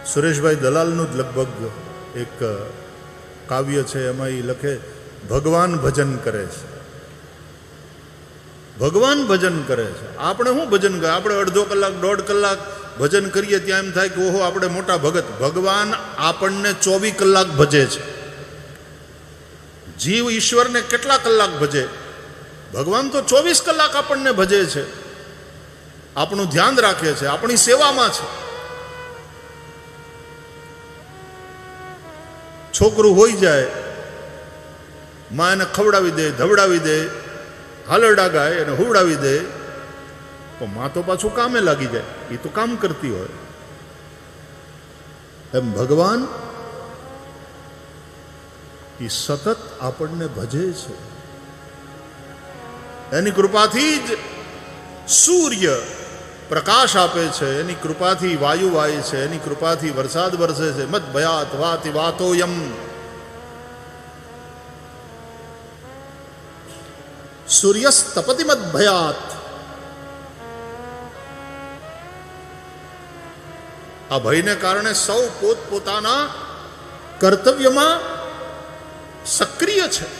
સુરેશભાઈ દલાલનું જ લગભગ એક કાવ્ય છે, એમાં એ લખે ભગવાન ભજન કરે છે, ભગવાન ભજન કરે છે. આપણે શું ભજન કરે? આપણે અડધો કલાક 1.5 કલાક ભજન કરીએ ત્યાં એમ થાય કે ઓહો આપણે મોટા ભગત. ભગવાન આપણને 24 કલાક ભજે છે. જીવ ઈશ્વરને કેટલા કલાક ભજે? ભગવાન તો 24 કલાક આપણને ભજે છે, આપણું ધ્યાન રાખે છે, આપણી સેવામાં છે. છોકરું હોઈ જાય, માં એને ખવડાવી દે, ધવડાવી દે, હાલરડા ગાય અને હુવડાવી દે, તો માં તો પાછું કામે લાગી જાય, એ તો કામ કરતી હોય. એમ ભગવાન એ સતત આપણને ભજે છે. એની કૃપાથી જ સૂર્ય પ્રકાશ આપે છે, એની કૃપાથી વાયુ વાય છે, એની કૃપાથી વરસાદ વરસે છે. મત ભયાત વાતિ વાતોયમ. સૂર્યસ્તપતિ મત ભયાત. આ ભયને કારણે સૌ પોતપોતાના કર્તવ્યમાં સક્રિય છે.